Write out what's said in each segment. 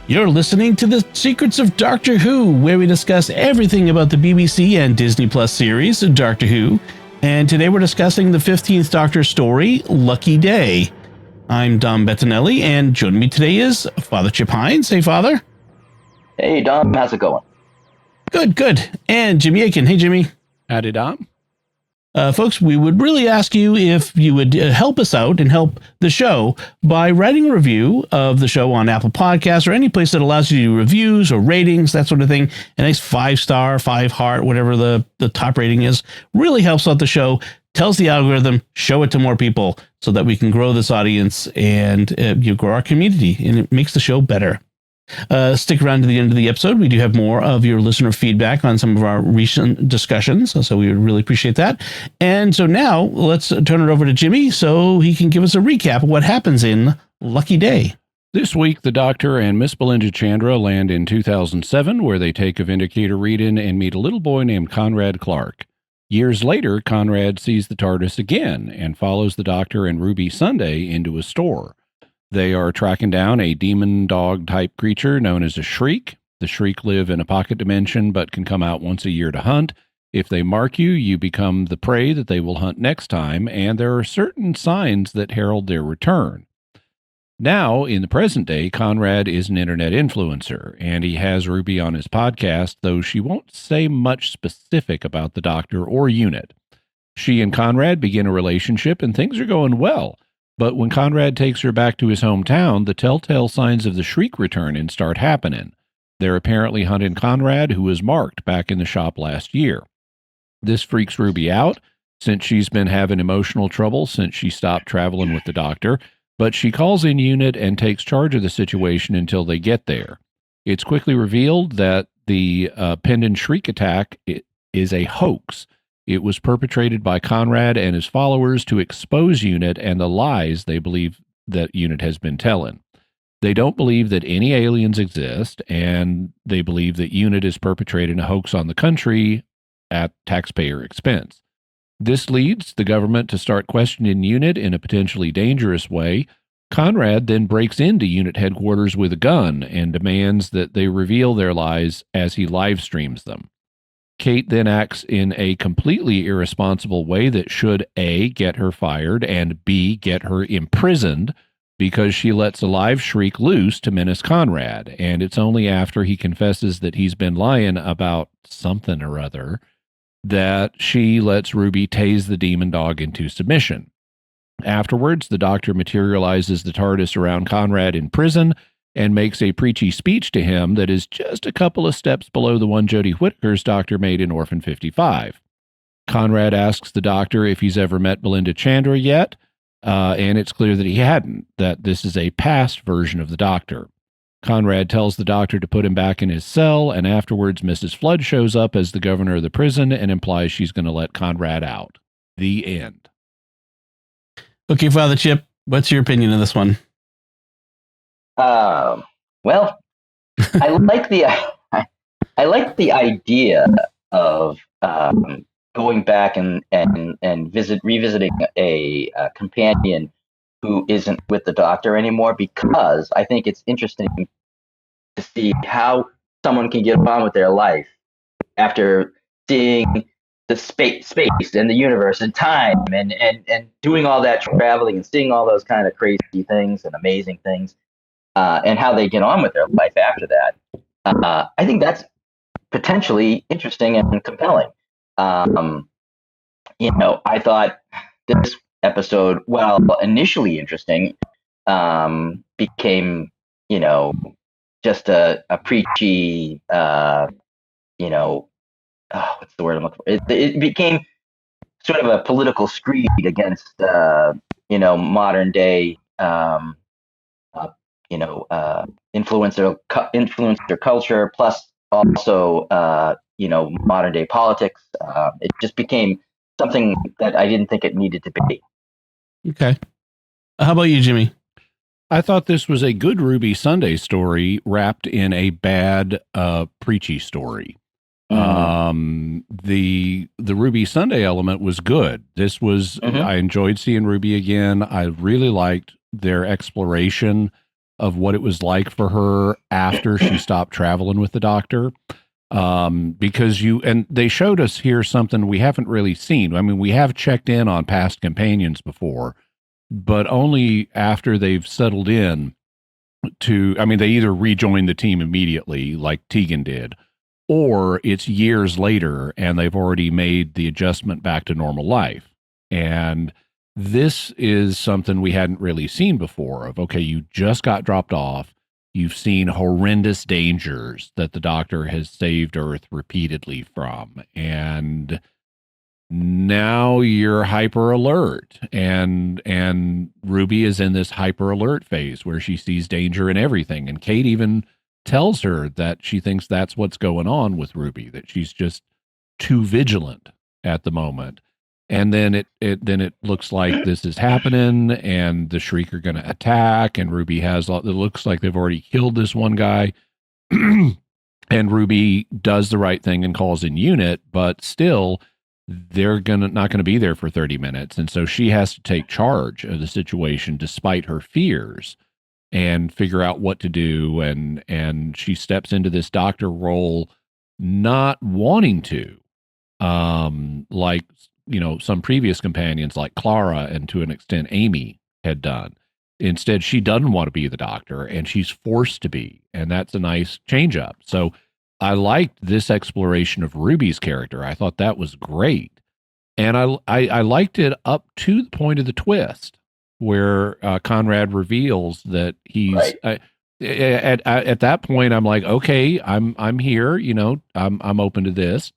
You're listening to The Secrets of Doctor Who, where we discuss everything about the BBC and Disney Plus series, Doctor Who. And today we're discussing the 15th Doctor story, Lucky Day. I'm Dom Bettinelli, and joining me today is Father Chip Hines. Hey, Father. Hey, Dom. How's it going? Good. And Jimmy Akin. Hey, Jimmy. Howdy, Dom. Folks, we would really ask you if you would help us out and help the show by writing a review of the show on Apple Podcasts or any place that allows you to do reviews or ratings, that sort of thing. A nice 5-star, 5 heart, whatever the top rating is, really helps out the show, tells the algorithm, show it to more people so that we can grow this audience and you grow our community, and it makes the show better. Stick around to the end of the episode. We do have more of your listener feedback on some of our recent discussions, so we would really appreciate that. And so now let's turn it over to Jimmy so he can give us a recap of what happens in Lucky Day. This week, the Doctor and Miss Belinda Chandra land in 2007, where they take a Vindicator read-in and meet a little boy named Conrad Clark. Years later, Conrad sees the TARDIS again and follows the Doctor and Ruby Sunday into a store. They are tracking down a demon dog-type creature known as a Shriek. The Shriek live in a pocket dimension but can come out once a year to hunt. If they mark you, you become the prey that they will hunt next time, and there are certain signs that herald their return. Now, in the present day, Conrad is an internet influencer, and he has Ruby on his podcast, though she won't say much specific about the Doctor or unit. She and Conrad begin a relationship, and things are going well. But when Conrad takes her back to his hometown, the telltale signs of the Shriek return and start happening. They're apparently hunting Conrad, who was marked back in the shop last year. This freaks Ruby out, since she's been having emotional trouble since she stopped traveling with the Doctor, but she calls in unit and takes charge of the situation until they get there. It's quickly revealed that the pending Shriek attack is a hoax. It was perpetrated by Conrad and his followers to expose UNIT and the lies they believe that UNIT has been telling. They don't believe that any aliens exist, and they believe that UNIT is perpetrating a hoax on the country at taxpayer expense. This leads the government to start questioning UNIT in a potentially dangerous way. Conrad then breaks into UNIT headquarters with a gun and demands that they reveal their lies as he live streams them. Kate then acts in a completely irresponsible way that should A, get her fired, and B, get her imprisoned, because she lets a live Shriek loose to menace Conrad, and it's only after he confesses that he's been lying about something or other that she lets Ruby tase the demon dog into submission. Afterwards, the Doctor materializes the TARDIS around Conrad in prison and makes a preachy speech to him that is just a couple of steps below the one Jodie Whittaker's Doctor made in Orphan 55. Conrad asks the Doctor if he's ever met Belinda Chandra yet, and it's clear that he hadn't, that this is a past version of the Doctor. Conrad tells the Doctor to put him back in his cell, and afterwards Mrs. Flood shows up as the governor of the prison and implies she's going to let Conrad out. The end. Okay, Father Chip, what's your opinion of this one? Well, I like the idea of going back and revisiting a companion who isn't with the Doctor anymore, because I think it's interesting to see how someone can get on with their life after seeing the space and the universe and time and doing all that traveling and seeing all those kind of crazy things and amazing things. And how they get on with their life after that. I think that's potentially interesting and compelling. I thought this episode, while initially interesting, became, just a preachy, what's the word I'm looking for? It became sort of a political screed against, modern day, influencer culture, plus also, modern day politics. It just became something that I didn't think it needed to be. Okay. How about you, Jimmy? I thought this was a good Ruby Sunday story wrapped in a bad preachy story. Mm-hmm. The Ruby Sunday element was good. This was, I enjoyed seeing Ruby again. I really liked their exploration of what it was like for her after she stopped traveling with the doctor. Because and they showed us here something we haven't really seen. I mean, we have checked in on past companions before, but only after they've settled in they either rejoin the team immediately like Tegan did, or it's years later and they've already made the adjustment back to normal life. And this is something we hadn't really seen before of, okay, you just got dropped off. You've seen horrendous dangers that the doctor has saved Earth repeatedly from. And now you're hyper alert. And Ruby is in this hyper alert phase where she sees danger in everything. And Kate even tells her that she thinks that's what's going on with Ruby, that she's just too vigilant at the moment. And then it looks like this is happening, and the Shriek are going to attack, and Ruby it looks like they've already killed this one guy, and Ruby does the right thing and calls in unit, but still they're not going to be there for 30 minutes, and so she has to take charge of the situation despite her fears and figure out what to do, and she steps into this doctor role not wanting to, like some previous companions like Clara and to an extent Amy had done. Instead, she doesn't want to be the doctor, and she's forced to be, and that's a nice change up. So I liked this exploration of Ruby's character. I thought that was great, and I liked it up to the point of the twist where Conrad reveals that he's Right. At that point. I'm like, okay, I'm here. I'm open to this.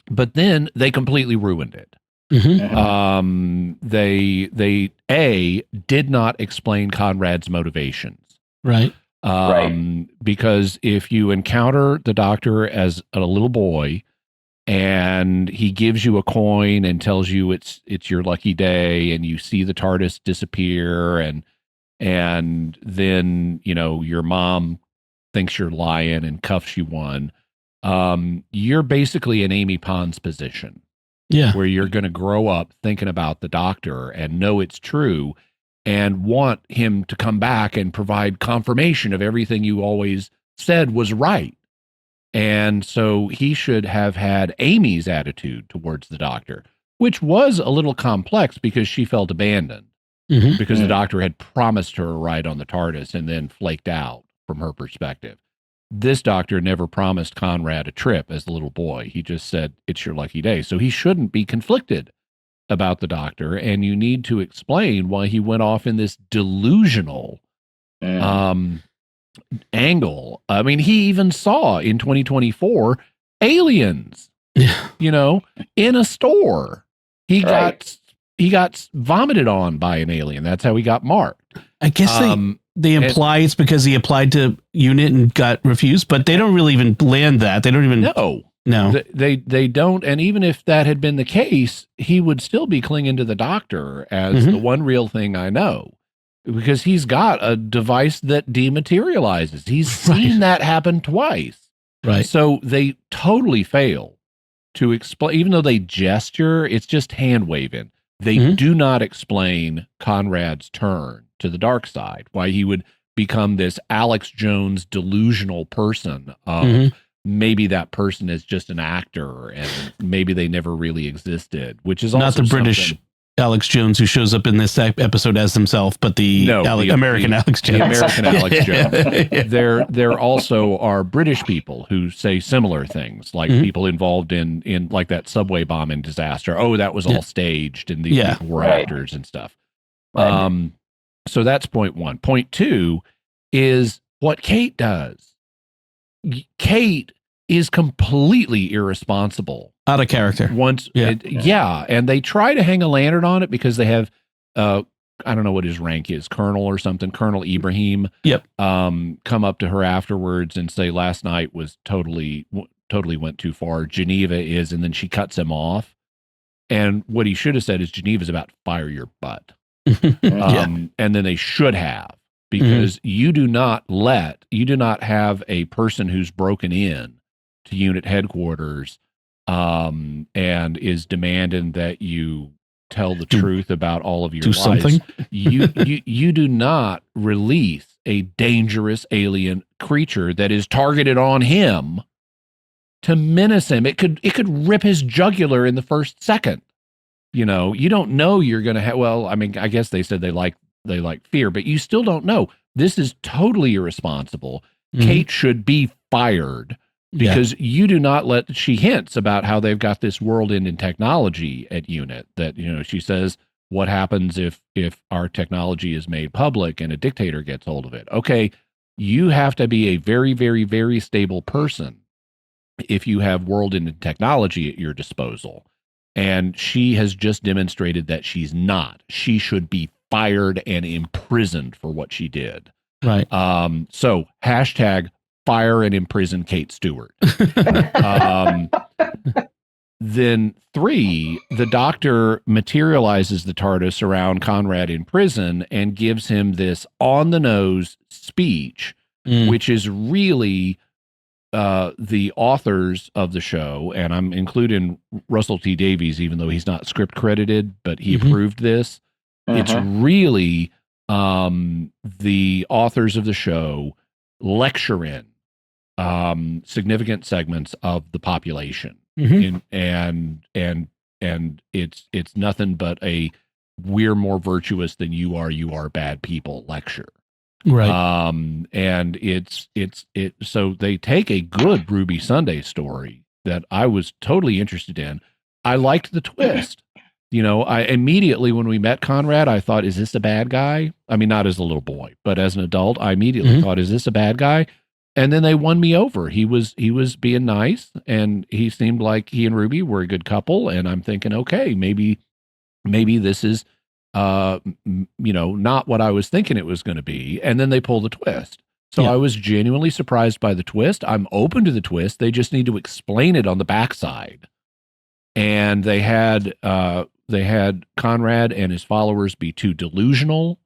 But then they completely ruined it. Mm-hmm. They did not explain Conrad's motivations. Right. Because if you encounter the doctor as a little boy and he gives you a coin and tells you it's your lucky day, and you see the TARDIS disappear, and then your mom thinks you're lying and cuffs you one. You're basically in Amy Pond's position. Yeah. Where you're going to grow up thinking about the doctor and know it's true and want him to come back and provide confirmation of everything you always said was right. And so he should have had Amy's attitude towards the doctor, which was a little complex because she felt abandoned because the doctor had promised her a ride on the TARDIS and then flaked out from her perspective. This doctor never promised Conrad a trip as a little boy. He just said, it's your lucky day. So he shouldn't be conflicted about the doctor. And you need to explain why he went off in this delusional angle. I mean, he even saw in 2024 aliens, in a store. He got vomited on by an alien. That's how he got marked. I guess they imply it's because he applied to unit and got refused, but they don't really even land that. They don't even. No. They don't. And even if that had been the case, he would still be clinging to the doctor as the one real thing I know, because he's got a device that dematerializes. He's seen that happen twice. Right. So they totally fail to explain, even though they gesture, it's just hand waving. They do not explain Conrad's turn to the dark side, why he would become this Alex Jones delusional person. Maybe that person is just an actor and maybe they never really existed, which is also not the British Alex Jones who shows up in this episode as himself, but the American Alex Jones. The American Alex Jones. There also are British people who say similar things, like people involved in like that subway bombing disaster. Oh, that was all staged and these people were actors and stuff. So that's point one. Point two is what Kate does. Kate is completely irresponsible. Out of character. And they try to hang a lantern on it because they have, I don't know what his rank is, Colonel or something, Colonel Ibrahim. Come up to her afterwards and say last night was totally went too far. Geneva is, and then she cuts him off. And what he should have said is Geneva's about to fire your butt. And then they should have, because you do not have a person who's broken in to unit headquarters and is demanding that you tell the truth about all of your lies. Something. you do not release a dangerous alien creature that is targeted on him to menace him. It could rip his jugular in the first second. You know, you don't know you're going to have, well, I mean, I guess they said they like fear, but you still don't know. This is totally irresponsible. Kate should be fired because you do not let, she hints about how they've got this world-ending technology at UNIT that, you know, she says, what happens if our technology is made public and a dictator gets hold of it? Okay, you have to be a very, very, very stable person if you have world-ending technology at your disposal. And she has just demonstrated that she's not. She should be fired and imprisoned for what she did. Right. So hashtag fire and imprison Kate Stewart. Then 3, the Doctor materializes the TARDIS around Conrad in prison and gives him this on-the-nose speech, which is really the authors of the show, and I'm including Russell T. Davies, even though he's not script credited, but he approved this. It's really the authors of the show lecturing significant segments of the population. And it's nothing but a we're more virtuous than you are bad people lecture. Right. And it's so they take a good Ruby Sunday story that I was totally interested in. I liked the twist. You know, I immediately, when we met Conrad, I thought, is this a bad guy? I mean, not as a little boy, but as an adult, I immediately thought, is this a bad guy? And then they won me over. He was being nice, and he seemed like he and Ruby were a good couple. And I'm thinking, okay, maybe this is, you know, not what I was thinking it was going to be. And then they pull the twist. So I was genuinely surprised by the twist. I'm open to the twist. They just need to explain it on the backside. And they had Conrad and his followers be too delusional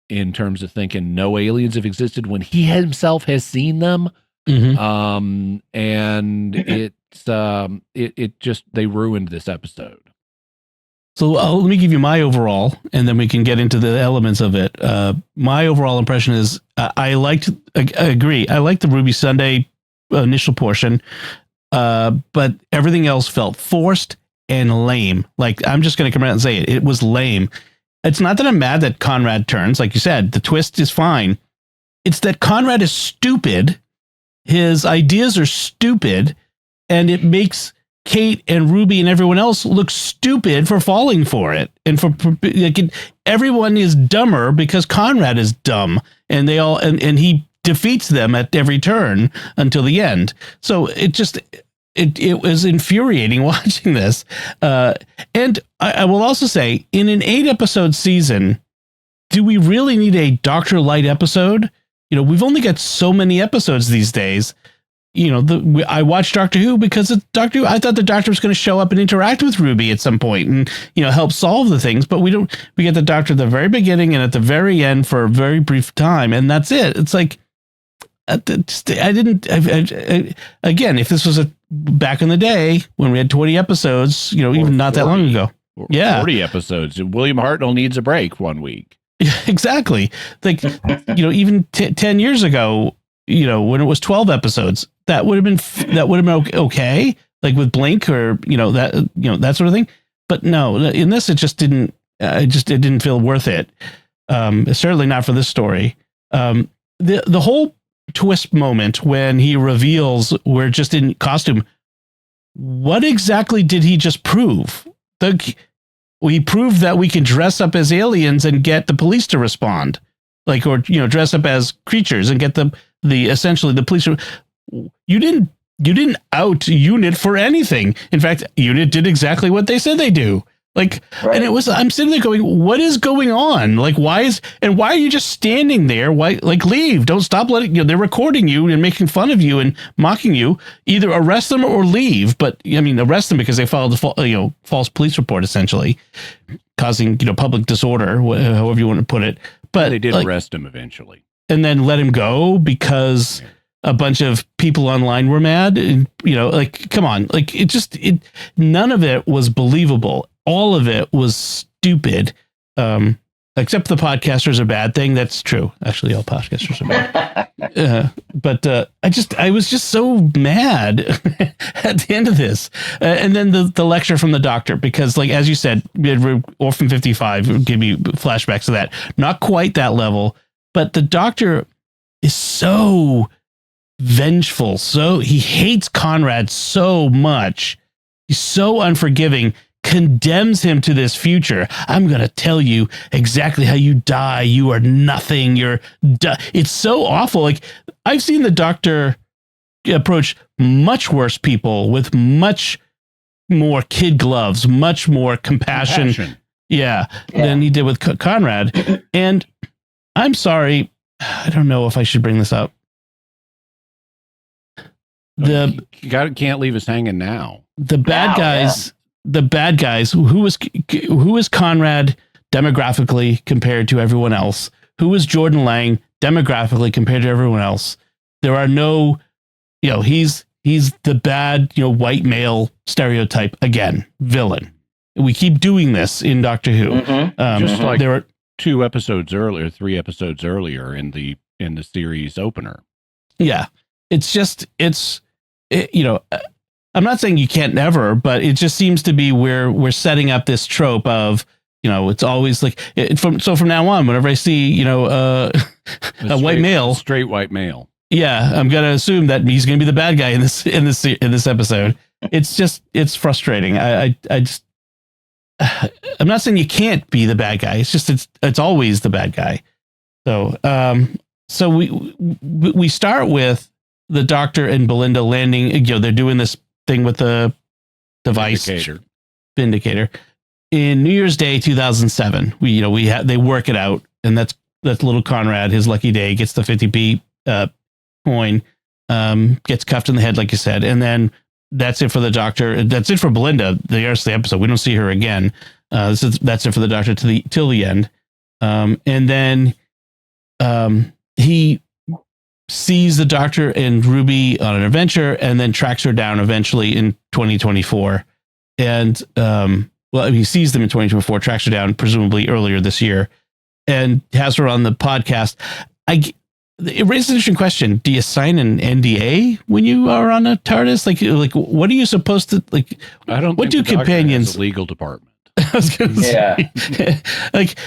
in terms of thinking no aliens have existed when he himself has seen them. And it just, they ruined this episode. So let me give you my overall, and then we can get into the elements of it. My overall impression is I agree. I liked the Ruby Sunday initial portion, but everything else felt forced and lame. Like, I'm just going to come out and say it. It was lame. It's not that I'm mad that Conrad turns. Like you said, the twist is fine. It's that Conrad is stupid. His ideas are stupid, and it makes Kate and Ruby and everyone else look stupid for falling for it. And everyone is dumber because Conrad is dumb, and they all, and he defeats them at every turn until the end. So it was infuriating watching this. And I will also say, in an 8-episode season, do we really need a Dr. Light episode? You know, we've only got so many episodes these days. You know, I watched Doctor Who because it's Doctor Who. I thought the Doctor was going to show up and interact with Ruby at some point and, you know, help solve the things. But we get the Doctor at the very beginning and at the very end for a very brief time. And that's it. It's like, again, if this was back in the day when we had 20 episodes, you know, even not 40, that long ago. 40 episodes. William Hartnell needs a break one week. Exactly. Like, you know, even 10 years ago, you know, when it was 12 episodes, that would have been okay. Like with Blink or, that sort of thing. But no, in this, it just didn't, it didn't feel worth it. Certainly not for this story. The whole twist moment when he reveals we're just in costume. What exactly did he just prove? We proved that we can dress up as aliens and get the police to respond, like, or, you know, dress up as creatures and get the essentially the police. You didn't out UNIT for anything. In fact, UNIT did exactly what they said they do. Like, right. And I'm sitting there going, what is going on? Like, why are you just standing there? Why, like, leave, don't stop letting, you know, they're recording you and making fun of you and mocking you. Either arrest them or leave. But I mean, arrest them because they filed a false police report, essentially causing, you know, public disorder, however you want to put it. But they did arrest him eventually. And then let him go because a bunch of people online were mad. And, you know, like, come on, like, none of it was believable. all of it was stupid. Except the podcasters are a bad thing. That's true. Actually, all podcasters are bad. But I was just so mad at the end of this. And then the lecture from the doctor, because like, as you said, Orphan 55 gave me flashbacks to that. Not quite that level, but the doctor is so vengeful. So he hates Conrad so much. He's so unforgiving, condemns him to this future. I'm going to tell you exactly how you die. You are nothing. It's so awful. Like, I've seen the doctor approach much worse people with much more kid gloves, much more compassion. Yeah, than he did with Conrad. And I'm sorry, I don't know if I should bring this up. You can't leave us hanging now. The bad guys. The bad guys, who was Conrad demographically compared to everyone else? Who was Jordan Lang demographically compared to everyone else? There are no, he's the bad, white male stereotype again, villain. We keep doing this in Doctor Who. Just like there were 3 episodes earlier in the series opener. Yeah, I'm not saying you can't never, but it just seems to be where we're setting up this trope of, it's always like from now on, whenever I see, a white male, straight white male. Yeah. I'm going to assume that he's going to be the bad guy in this episode. It's frustrating. I'm not saying you can't be the bad guy. It's just, it's always the bad guy. So we start with the doctor and Belinda landing, they're doing this thing with the device Vindicator in New Year's Day 2007. They work it out, and that's little Conrad, his lucky day, gets the 50p coin, gets cuffed in the head like you said, and then that's it for the doctor. That's it for Belinda the rest of the episode. We don't see her again. That's it for the doctor till the end, and then he sees the doctor and Ruby on an adventure, and then tracks her down eventually in 2024. And he sees them in 2024, tracks her down presumably earlier this year, and has her on the podcast. It raises an interesting question. Do you sign an NDA when you are on a TARDIS? Like what are you supposed to like? I don't. What do companions? Has a legal department. I was going to say, like,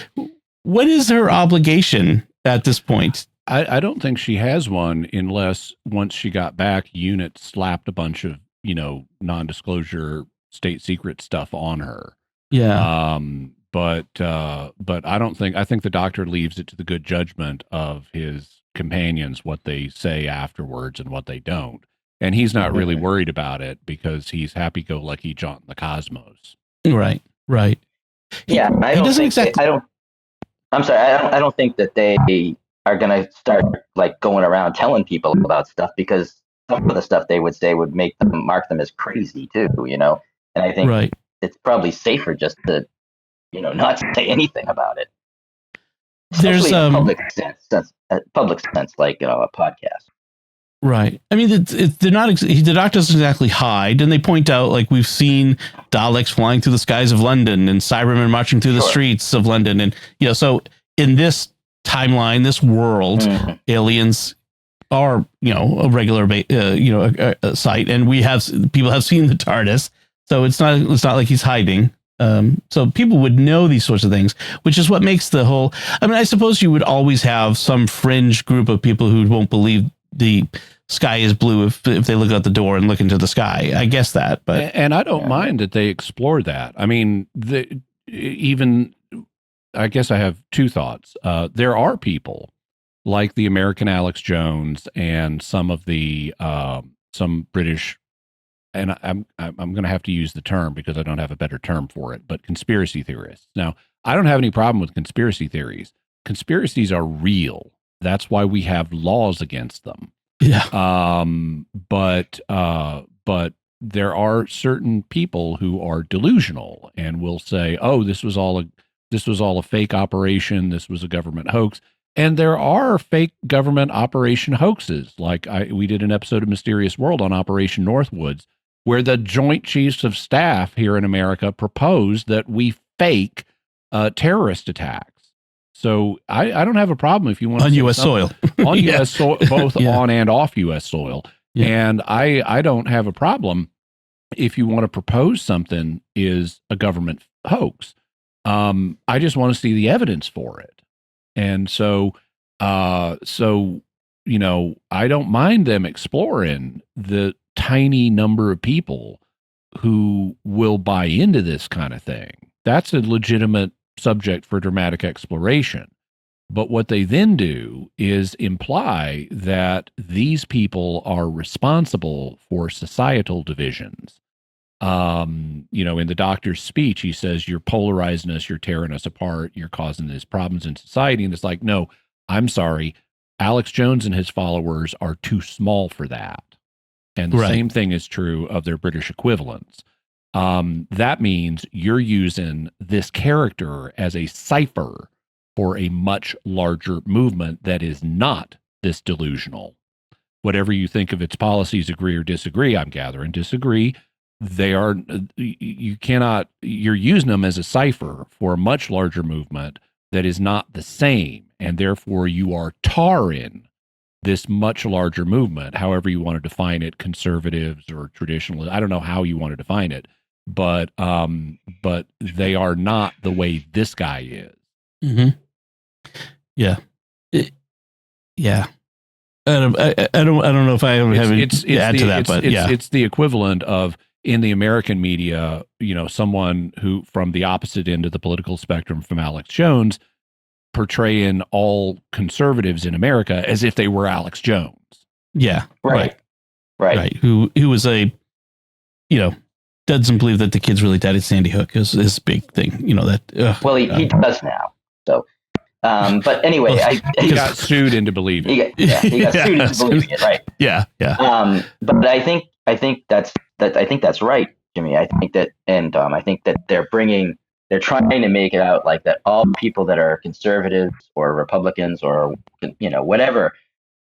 what is her obligation at this point? I don't think she has one, unless once she got back, UNIT slapped a bunch of, non-disclosure state secret stuff on her. Yeah. But I think the doctor leaves it to the good judgment of his companions, what they say afterwards and what they don't. And he's not really worried about it because he's happy-go-lucky John in the cosmos. Right. Yeah. I don't think that they are going to start like going around telling people about stuff, because some of the stuff they would say would mark them as crazy too, and I think it's probably safer just to, not say anything about it. Especially There's public sense, like, a podcast. Right. I mean, they're not, the doctor doesn't exactly hide, and they point out, like, we've seen Daleks flying through the skies of London and Cybermen marching through the streets of London. And, so in this timeline, this world, aliens are, a regular, a site, and people have seen the TARDIS, so it's not like he's hiding. So people would know these sorts of things, which is what makes the whole, I suppose you would always have some fringe group of people who won't believe the sky is blue if they look out the door and look into the sky. I guess that, but. And I don't mind that they explore that. I mean, I guess I have 2 thoughts. There are people like the American Alex Jones and some of the some British, and I'm going to have to use the term because I don't have a better term for it, but conspiracy theorists. Now, I don't have any problem with conspiracy theories. Conspiracies are real. That's why we have laws against them. Yeah. But there are certain people who are delusional and will say, "Oh, this was all a fake operation. This was a government hoax." And there are fake government operation hoaxes. Like we did an episode of Mysterious World on Operation Northwoods, where the Joint Chiefs of Staff here in America proposed that we fake terrorist attacks. So I don't have a problem if you want to on U.S. soil, on Yeah. U.S. soil, both Yeah. on and off U.S. soil. Yeah. And I don't have a problem if you want to propose something is a government hoax. I just want to see the evidence for it. And so I don't mind them exploring the tiny number of people who will buy into this kind of thing. That's a legitimate subject for dramatic exploration. But what they then do is imply that these people are responsible for societal divisions. In the doctor's speech, he says, you're polarizing us, you're tearing us apart, you're causing these problems in society. And it's like, no, I'm sorry. Alex Jones and his followers are too small for that. And the same thing is true of their British equivalents. That means you're using this character as a cipher for a much larger movement that is not this delusional. Whatever you think of its policies, agree or disagree, I'm gathering disagree. You're using them as a cipher for a much larger movement that is not the same. And therefore you are tarring this much larger movement, however you want to define it, conservatives or traditionalists. I don't know how you want to define it, but they are not the way this guy is. Mm-hmm. Yeah. Yeah. I don't know if I have to add to that, but it's the equivalent of, in the American media, someone who from the opposite end of the political spectrum from Alex Jones portraying all conservatives in America as if they were Alex Jones. Yeah. Right. Who was doesn't believe that the kids really died at Sandy Hook is his big thing. He does now. So, but anyway, he got sued into believing. He got sued into believing it. Right. Yeah. But I think that's right, Jimmy. I think that, and I think that they're trying to make it out like that all people that are conservatives or Republicans or whatever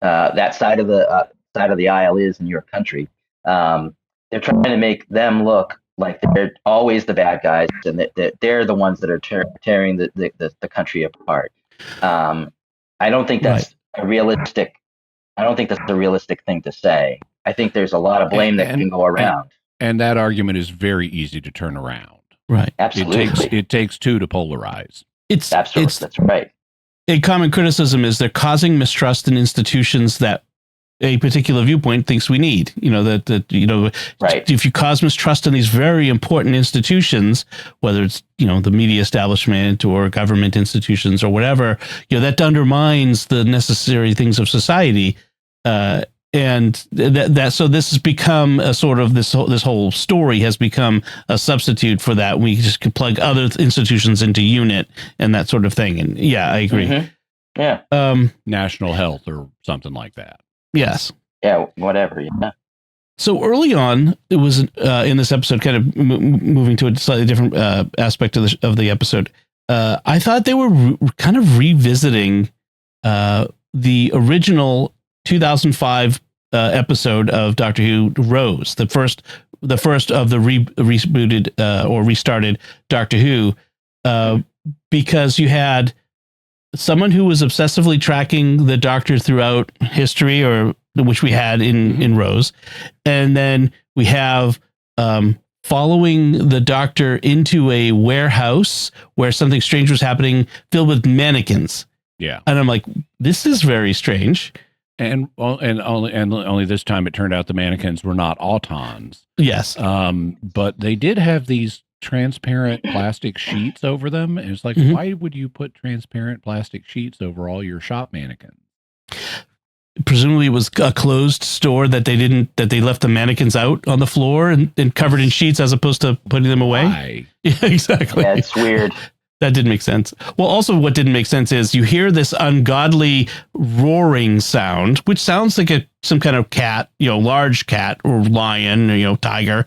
that side of the aisle is in your country, they're trying to make them look like they're always the bad guys and that they're the ones that are tearing the country apart. I don't think that's a realistic. I don't think that's a realistic thing to say. I think there's a lot of blame that can go around. And that argument is very easy to turn around. Right. Absolutely. It takes two to polarize. That's right. A common criticism is they're causing mistrust in institutions that a particular viewpoint thinks we need. If you cause mistrust in these very important institutions, whether it's, the media establishment or government institutions or whatever, that undermines the necessary things of society. And so this has become a sort of this whole story has become a substitute for that. We just can plug other institutions into unit and that sort of thing. And I agree. Mm-hmm. Yeah. National health or something like that. Yes. Yeah. Whatever. Yeah. So early on, it was in this episode, kind of moving to a slightly different aspect of the episode. I thought they were kind of revisiting the original 2005 episode of Doctor Who, Rose, the first of the rebooted or restarted Doctor Who, because you had someone who was obsessively tracking the Doctor throughout history, or which we had in Rose, and then we have following the Doctor into a warehouse where something strange was happening, filled with mannequins. Yeah, and I'm like, this is very strange. And only this time it turned out the mannequins were not autons. Yes. But they did have these transparent plastic sheets over them. And it's like, why would you put transparent plastic sheets over all your shop mannequins? Presumably it was a closed store that they left the mannequins out on the floor and covered in sheets as opposed to putting them away. Why? Yeah, exactly. Yeah, it's weird. That didn't make sense. Well, also what didn't make sense is you hear this ungodly roaring sound, which sounds like some kind of cat, large cat or lion, or, tiger,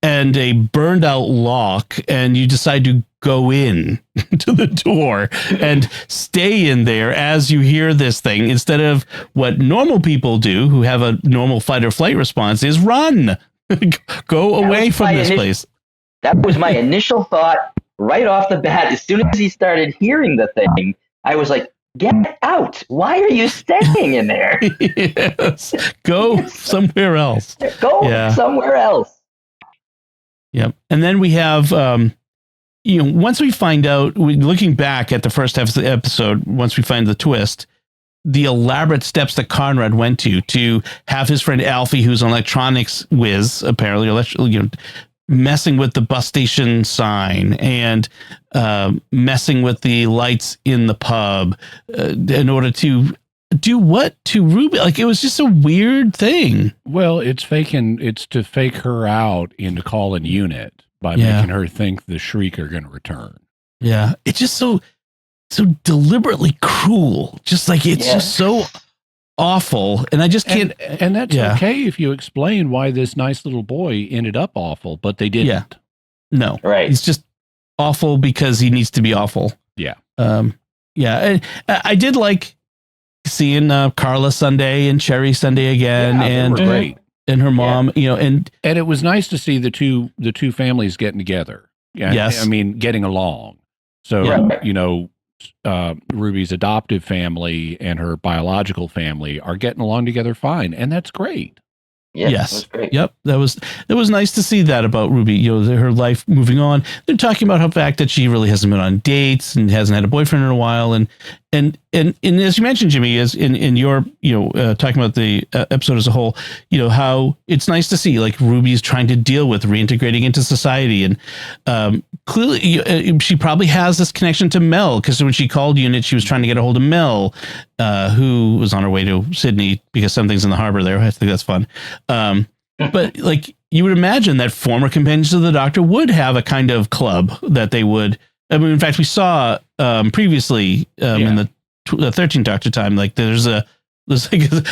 and a burned out lock. And you decide to go in to the door and stay in there as you hear this thing, instead of what normal people do who have a normal fight or flight response is run. Go away was from my this initial- place. That was my initial thought right off the bat. As soon as he started hearing the thing, I was like, get out. Why are you staying in there? Yes. Go somewhere else. Go somewhere else. Yep. And then we have, once we find out, looking back at the first half of the episode, once we find the twist, the elaborate steps that Conrad went to have his friend Alfie, who's an electronics whiz, apparently, messing with the bus station sign and messing with the lights in the pub in order to do what to Ruby? Like, it was just a weird thing. Well, it's to fake her out into calling unit by making her think the Shriek are going to return. Yeah. It's just so deliberately cruel. Just like, it's just so awful. And I just can't. And that's okay if you explain why this nice little boy ended up awful, but they didn't. Yeah. No. Right. He's just awful because he needs to be awful. Yeah. And I did like seeing Carla Sunday and Cherry Sunday again, and they were great. And her mom, and it was nice to see the two families getting together. Yeah, yes. I mean, getting along. So, Ruby's adoptive family and her biological family are getting along together fine, and that's great. Yes. That was great. Yep. It was nice to see that about Ruby, her life moving on. They're talking about the fact that she really hasn't been on dates and hasn't had a boyfriend in a while. And as you mentioned, Jimmy, is in your, talking about the episode as a whole, how it's nice to see like Ruby's trying to deal with reintegrating into society. And clearly she probably has this connection to Mel, because when she called unit, she was trying to get a hold of Mel, who was on her way to Sydney because something's in the harbor there. I think that's fun. But like, you would imagine that former companions of the Doctor would have a kind of club that they would. I mean, in fact, we saw previously in the 13th Doctor time, like there's like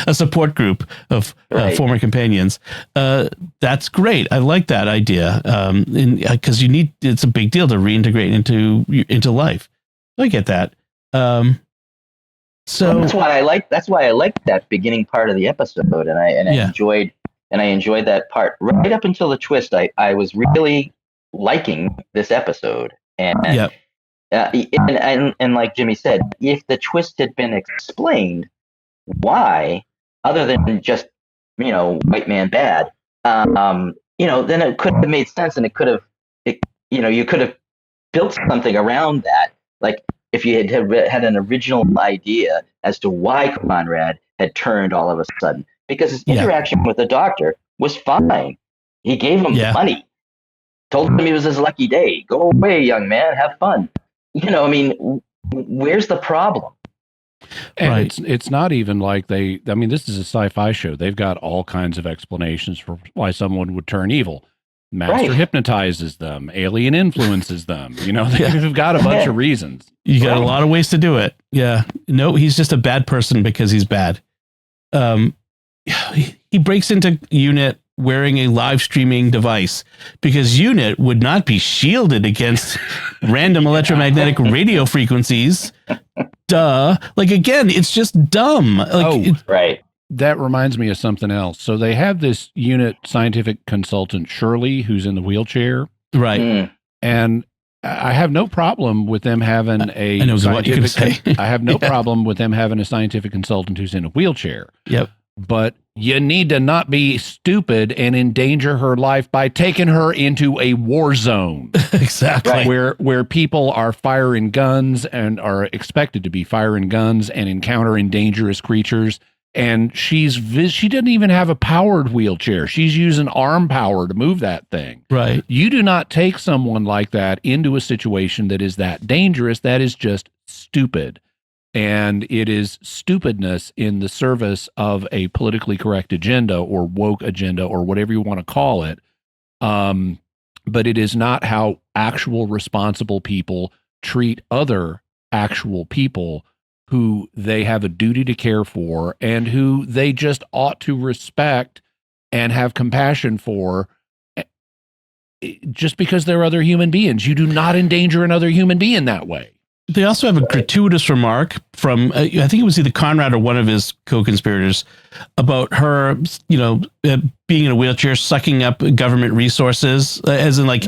a support group of former companions. That's great. I like that idea. Because it's a big deal to reintegrate into life. I get that. So that's why I liked that beginning part of the episode, and I enjoyed that part right up until the twist. I was really liking this episode, and like Jimmy said, if the twist had been explained, why, other than just white man bad, then it could have made sense, and you could have built something around that, like. If you had an original idea as to why Conrad had turned all of a sudden, because his interaction with the Doctor was fine. He gave him money, told him it was his lucky day. Go away, young man, have fun. Where's the problem? And it's not even like this is a sci-fi show. They've got all kinds of explanations for why someone would turn evil. Master hypnotizes them. Alien influences them. They've got a bunch of reasons. You got a lot of ways to do it. Yeah. No, he's just a bad person because he's bad. He breaks into Unit wearing a live streaming device because Unit would not be shielded against random electromagnetic radio frequencies. Duh. Like, again, it's just dumb. Right. That reminds me of something else. So they have this Unit scientific consultant, Shirley, who's in the wheelchair. Right. And I have no problem with them having I know what you're going to say. I have no problem with them having a scientific consultant who's in a wheelchair. Yep. But you need to not be stupid and endanger her life by taking her into a war zone. Exactly. Where people are firing guns and are expected to be firing guns and encountering dangerous creatures. And she doesn't even have a powered wheelchair. She's using arm power to move that thing. Right. You do not take someone like that into a situation that is that dangerous. That is just stupid. And it is stupidness in the service of a politically correct agenda or woke agenda or whatever you want to call it. But it is not how actual responsible people treat other actual people who they have a duty to care for and who they just ought to respect and have compassion for just because they're other human beings. You do not endanger another human being that way. They also have a gratuitous remark from, I think it was either Conrad or one of his co-conspirators, about her, being in a wheelchair, sucking up government resources, as in like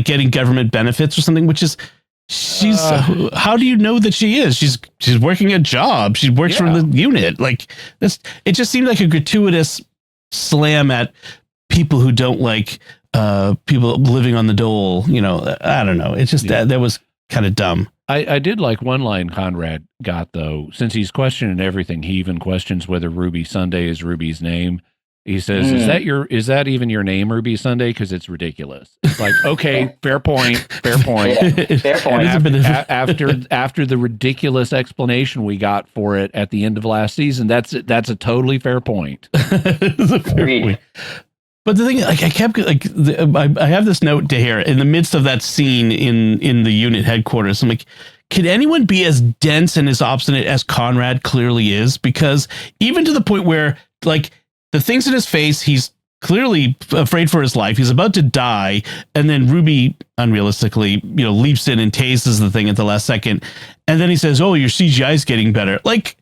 getting government benefits or something, which is, how do you know that she is? She's working a job. She works for the unit. Like this, it just seemed like a gratuitous slam at people who don't like people living on the dole. I don't know. It's just that was kind of dumb. I did like one line Conrad got, though. Since he's questioning everything, he even questions whether Ruby Sunday is Ruby's name. He says, is that even your name, Ruby Sunday? Because it's ridiculous. It's like, okay, fair point. Fair point. After the ridiculous explanation we got for it at the end of last season, that's a totally fair point. It's a fair point. But the thing, like, I have this note to here in the midst of that scene in the unit headquarters. I'm like, could anyone be as dense and as obstinate as Conrad clearly is? Because even to the point where, like, the things in his face, he's clearly afraid for his life. He's about to die. And then Ruby, unrealistically, leaps in and tases the thing at the last second. And then he says, "Oh, your CGI is getting better." Like,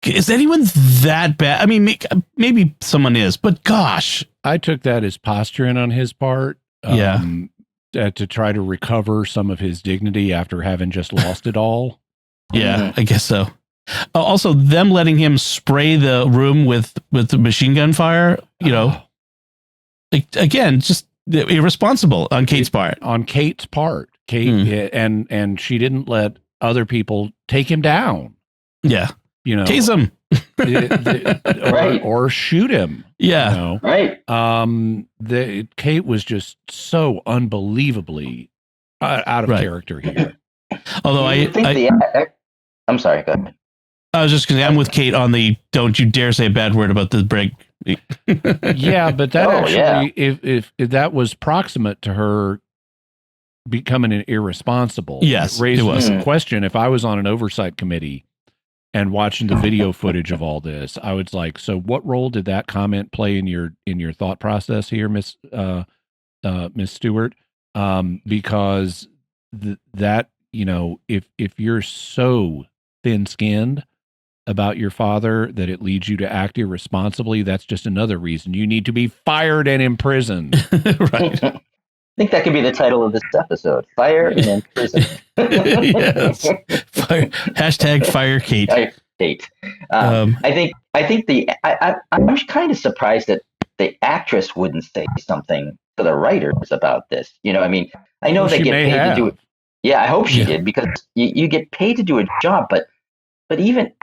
is anyone that bad? I mean, maybe someone is, but gosh. I took that as posturing on his part. To try to recover some of his dignity after having just lost it all. Yeah, I guess so. Also, them letting him spray the room with the machine gun fire, again, just irresponsible on Kate's part. Kate, and she didn't let other people take him down. Yeah. Tase him. or shoot him. Yeah. Right. Kate was just so unbelievably out of character here. Although I'm sorry, go ahead. I was just going to say, I'm with Kate on the "don't you dare say a bad word about the break." Yeah, but that if that was proximate to her becoming an irresponsible. Yes, it raises a question. If I was on an oversight committee and watching the video footage of all this, I was like, so what role did that comment play in your thought process here, Miss Stewart? Because that if you're so thin-skinned about your father that it leads you to act irresponsibly, that's just another reason you need to be fired and imprisoned. Right. I think that could be the title of this episode: Fire and Imprisoned. Yes. Fire Kate. Fire Kate. I think I'm kind of surprised that the actress wouldn't say something to the writers about this. I mean, I know they get paid to do it. Yeah, I hope she did, because you get paid to do a job, but even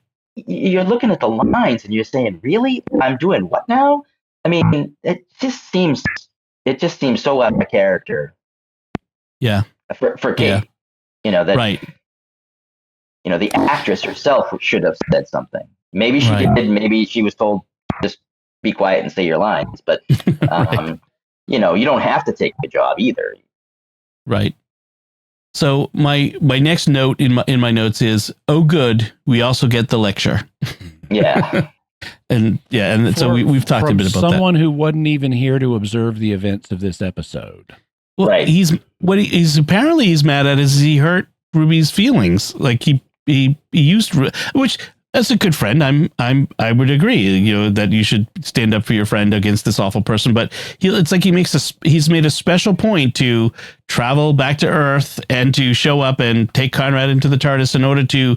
you're looking at the lines and you're saying, really, I'm doing what now? I mean, it just seems so out of character. Yeah. For Kate, that right. The actress herself should have said something. Maybe she did. Maybe she was told, just be quiet and say your lines. But Right. You don't have to take the job either. Right. So my next note in my notes is, oh, good, we also get the lecture. Yeah. And so we've talked a bit about that. Someone who wasn't even here to observe the events of this episode. Well, right. He's apparently he's mad at is he hurt Ruby's feelings. Like he used, which as a good friend, I would agree, that you should stand up for your friend against this awful person. But it's like he's made a special point to travel back to Earth and to show up and take Conrad into the TARDIS in order to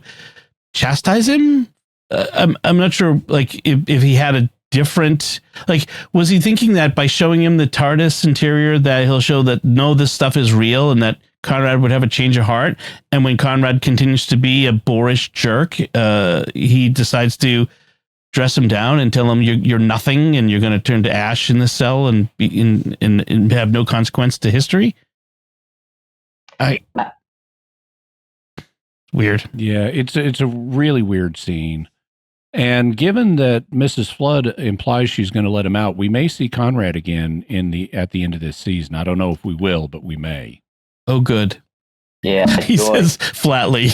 chastise him. I'm not sure, like, if he had a different, like, was he thinking that by showing him the TARDIS interior that he'll show that no, this stuff is real, and that Conrad would have a change of heart? And when Conrad continues to be a boorish jerk, he decides to dress him down and tell him you're nothing and you're going to turn to ash in the cell and be and have no consequence to history. Weird. Yeah, it's a really weird scene. And given that Mrs. Flood implies she's going to let him out, we may see Conrad again at the end of this season. I don't know if we will, but we may. Oh, good. Yeah, he says flatly.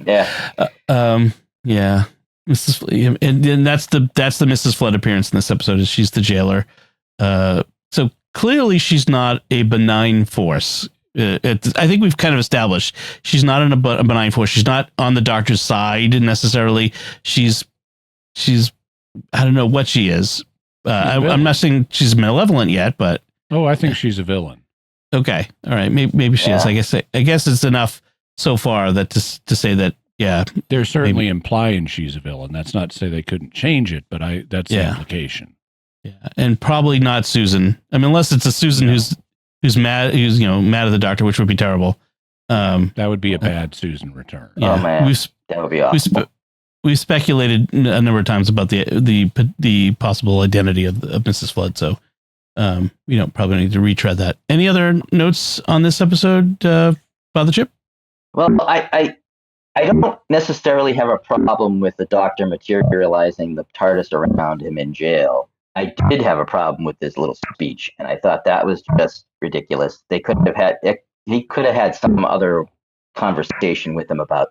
Yeah. Yeah. Mrs. And that's the Mrs. Flood appearance in this episode. Is she's the jailer. So clearly she's not a benign force. I think we've kind of established she's not in a benign force. She's not on the doctor's side necessarily. She's I don't know what she is. I'm not saying she's malevolent yet, but I think she's a villain. Okay, all right, maybe she is. I guess it's enough so far that to say that. Yeah, they're certainly implying she's a villain. That's not to say they couldn't change it, but that's the implication. Yeah, and probably not Susan. I mean, unless it's a Susan who's mad, who's mad at the doctor, which would be terrible. That would be a bad Susan return. Yeah, oh man, that would be awesome. We speculated a number of times about the possible identity of Mrs. Flood, so we don't probably need to retread that. Any other notes on this episode, Father Chip? Well, I don't necessarily have a problem with the doctor materializing the TARDIS around him in jail. I did have a problem with his little speech, and I thought that was just ridiculous. He could have had some other conversation with him about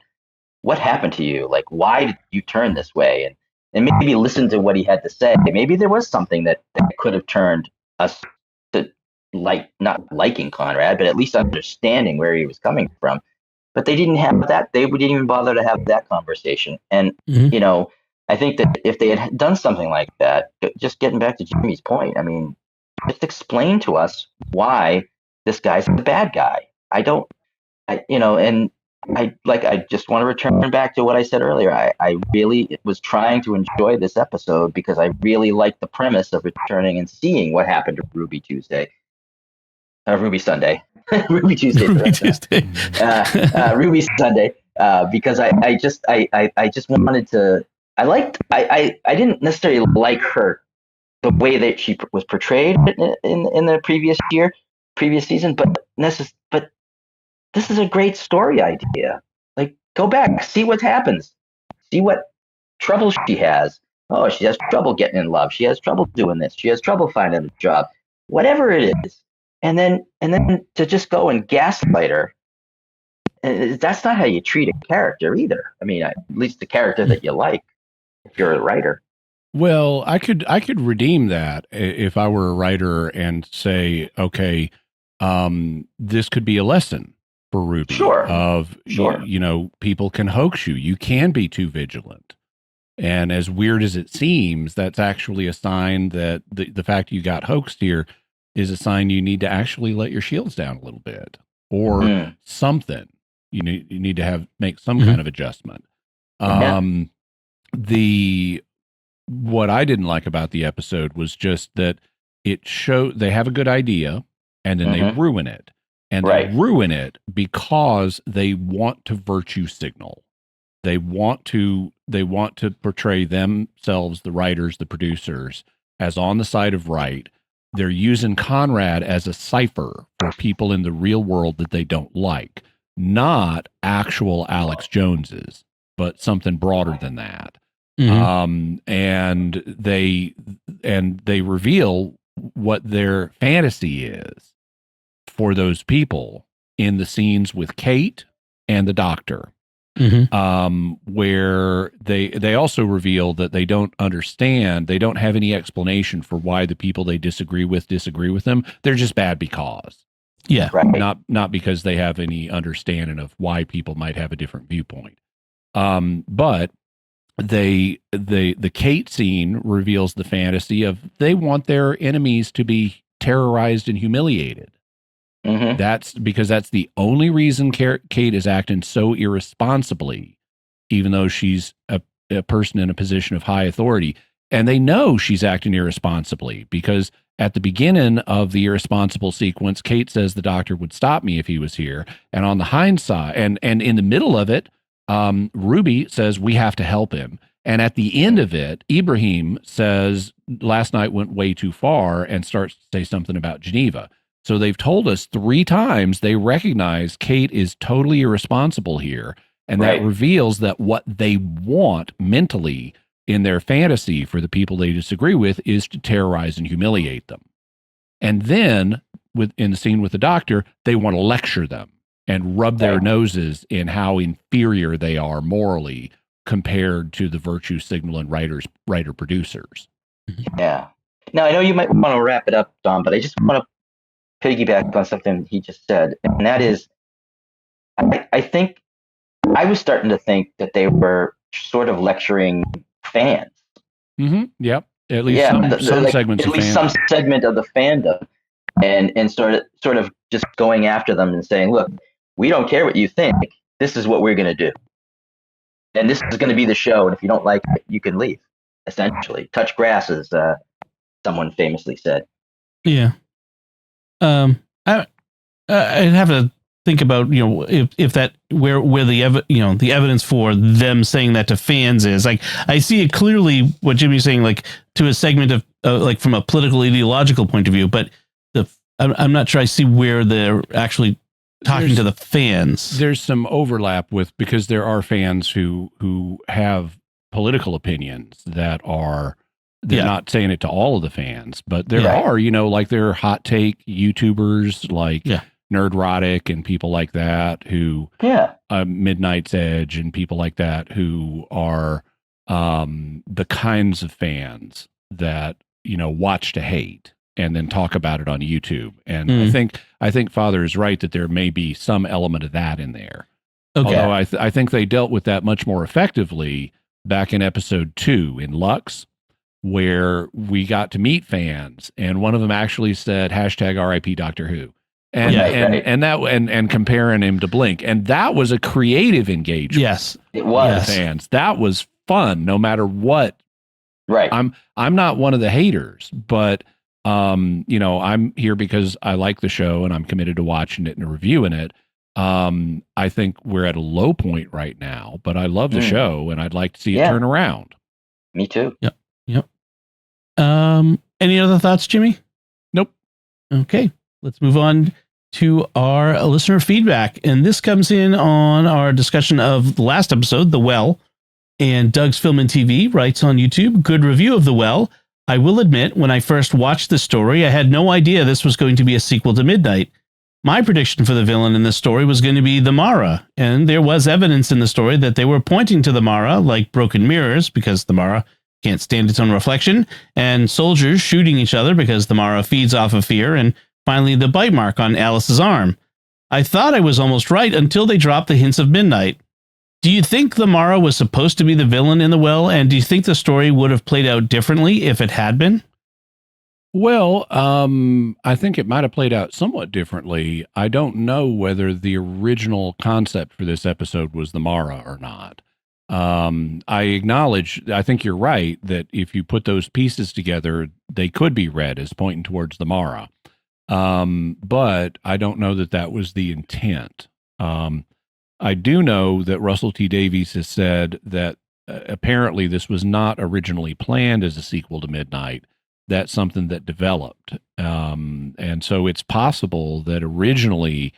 what happened to you, like why did you turn this way, and maybe listen to what he had to say. Maybe there was something that could have turned us to not liking Conrad, but at least understanding where he was coming from. But they didn't have that. They didn't even bother to have that conversation. And, I think that if they had done something like that, just getting back to Jimmy's point, I mean, just explain to us why this guy's the bad guy. I just want to return back to what I said earlier. I really was trying to enjoy this episode because I really liked the premise of returning and seeing what happened to Ruby Sunday. Ruby Tuesday. Ruby Sunday. Because I just wanted to. I didn't necessarily like her the way that she was portrayed in the previous season, but this is a great story idea. Like, go back, see what happens, see what trouble she has. Oh, she has trouble getting in love. She has trouble doing this. She has trouble finding a job. Whatever it is. And then to just go and gaslight her, that's not how you treat a character either. I mean, at least the character that you like, if you're a writer. Well, I could redeem that if I were a writer and say, okay, this could be a lesson for Ruby. Sure. People can hoax you. You can be too vigilant. And as weird as it seems, that's actually a sign that the fact you got hoaxed here is a sign you need to actually let your shields down a little bit or something. You need to make some kind of adjustment. What I didn't like about the episode was just that it showed they have a good idea and then they ruin it. And they ruin it because they want to virtue signal. They want to portray themselves, the writers, the producers, as on the side of right. They're using Conrad as a cipher for people in the real world that they don't like, not actual Alex Joneses, but something broader than that. And they reveal what their fantasy is for those people in the scenes with Kate and the doctor. Where they also reveal that they don't understand, they don't have any explanation for why the people they disagree with them. They're just bad because. Yeah. Right. Not because they have any understanding of why people might have a different viewpoint. But the Kate scene reveals the fantasy of they want their enemies to be terrorized and humiliated. That's because that's the only reason Kate is acting so irresponsibly, even though she's a person in a position of high authority. And they know she's acting irresponsibly because at the beginning of the irresponsible sequence, Kate says the doctor would stop me if he was here. And on the Hines side, and in the middle of it, Ruby says we have to help him. And at the end of it, Ibrahim says last night went way too far and starts to say something about Geneva. So they've told us 3 times they recognize Kate is totally irresponsible here. And that reveals that what they want mentally in their fantasy for the people they disagree with is to terrorize and humiliate them. And then in the scene with the doctor, they want to lecture them and rub their noses in how inferior they are morally compared to the virtue signal and writer producers. Yeah. Now, I know you might want to wrap it up, Dom, but I just want to piggyback on something he just said, and that is, I think I was starting to think that they were sort of lecturing fans. Mm-hmm. Yep. At least Yeah, some segments at of least fandom. some segment of the fandom, and sort of just going after them and saying, look, we don't care what you think. This is what we're going to do, and this is going to be the show. And if you don't like it, you can leave. Essentially, touch grass, as someone famously said. Yeah. I I'd have to think about, you know, if that where the the evidence for them saying that to fans is. Like, I see it clearly what Jimmy's saying, like to a segment of like from a political ideological point of view, but I'm not sure I see where they're actually talking to the fans. There's some overlap because there are fans who have political opinions that are, they're not saying it to all of the fans, but there are, you know, like there are hot take YouTubers like Nerdrotic and people like that who, Midnight's Edge and people like that who are the kinds of fans that, you know, watch to hate and then talk about it on YouTube. And I think Father is right that there may be some element of that in there. Okay. Although I think they dealt with that much more effectively back in episode 2 in Lux, where we got to meet fans, and one of them actually said #RIP Doctor Who, and comparing him to Blink, and that was a creative engagement. Yes, it was. Fans, that was fun, no matter what. Right. I'm not one of the haters, but you know, I'm here because I like the show and I'm committed to watching it and reviewing it. I think we're at a low point right now, but I love the show and I'd like to see it turn around. Me too. Yep. Any other thoughts, Jimmy? Nope. Okay, let's move on to our listener feedback. And this comes in on our discussion of the last episode, The Well. And Doug's Film and TV writes on YouTube, good review of The Well. I will admit, when I first watched the story, I had no idea this was going to be a sequel to Midnight. My prediction for the villain in this story was going to be the Mara, and there was evidence in the story that they were pointing to the Mara like broken mirrors, because the Mara can't stand its own reflection, and soldiers shooting each other because the Mara feeds off of fear, and finally the bite mark on Alice's arm. I thought I was almost right until they dropped the hints of Midnight. Do you think the Mara was supposed to be the villain in The Well, and do you think the story would have played out differently if it had been? Well, I think it might have played out somewhat differently. I don't know whether the original concept for this episode was the Mara or not. I acknowledge, I think you're right, that if you put those pieces together, they could be read as pointing towards the Mara. But I don't know that that was the intent. I do know that Russell T. Davies has said that apparently this was not originally planned as a sequel to Midnight. That's something that developed. And so it's possible that originally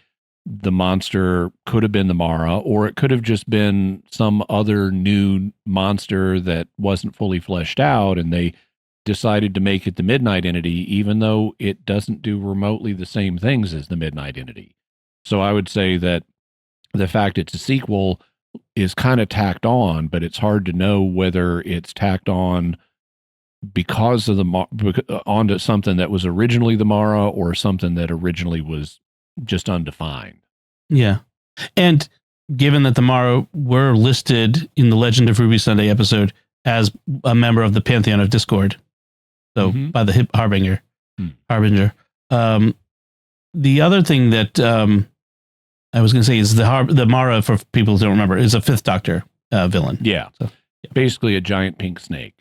the monster could have been the Mara, or it could have just been some other new monster that wasn't fully fleshed out, and they decided to make it the Midnight Entity, even though it doesn't do remotely the same things as the Midnight Entity. So I would say that the fact it's a sequel is kind of tacked on, but it's hard to know whether it's tacked on because of onto something that was originally the Mara, or something that originally was just undefined. Yeah. And given that the Mara were listed in the Legend of Ruby Sunday episode as a member of the Pantheon of Discord, so by the Harbinger. The other thing that I was going to say is the Mara, for people who don't remember, is a Fifth Doctor villain. Yeah. So, basically a giant pink snake.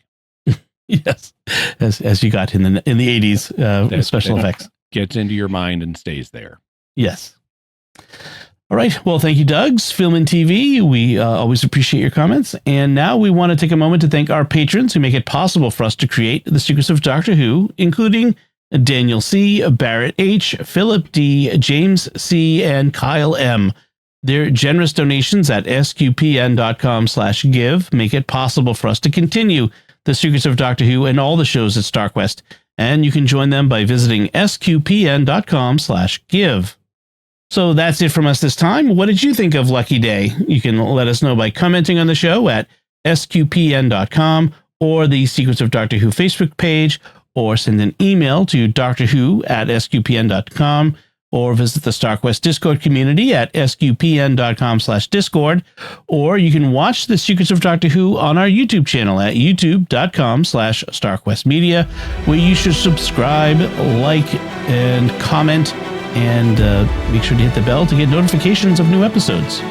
Yes, as you got in the 80s with special effects. Gets into your mind and stays there. Yes. All right. Well, thank you, Doug's Film and TV. We always appreciate your comments. And now we want to take a moment to thank our patrons who make it possible for us to create The Secrets of Doctor Who, including Daniel C., Barrett H., Philip D., James C., and Kyle M. Their generous donations at sqpn.com/give make it possible for us to continue The Secrets of Doctor Who and all the shows at StarQuest. And you can join them by visiting sqpn.com/give. So that's it from us this time. What did you think of Lucky Day? You can let us know by commenting on the show at sqpn.com or the Secrets of Doctor Who Facebook page, or send an email to drwho@sqpn.com, or visit the StarQuest Discord community at sqpn.com/discord, or you can watch The Secrets of Doctor Who on our YouTube channel at youtube.com/StarQuestMedia, where you should subscribe, like, and comment, and make sure to hit the bell to get notifications of new episodes.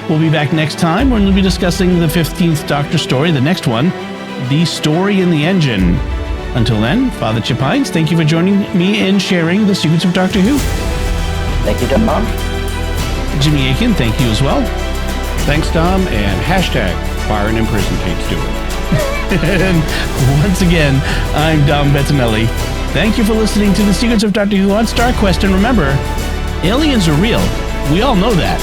We'll be back next time when we'll be discussing the 15th Doctor story, the next one, The Story in the Engine. Until then, Father Chip Hines, thank you for joining me and sharing The Secrets of Doctor Who. Thank you, Dom. Jimmy Akin, thank you as well. Thanks, Dom, and hashtag fire and imprison Kate Stewart. And once again, I'm Dom Bettinelli. Thank you for listening to The Secrets of Doctor Who on StarQuest, and remember, aliens are real. We all know that.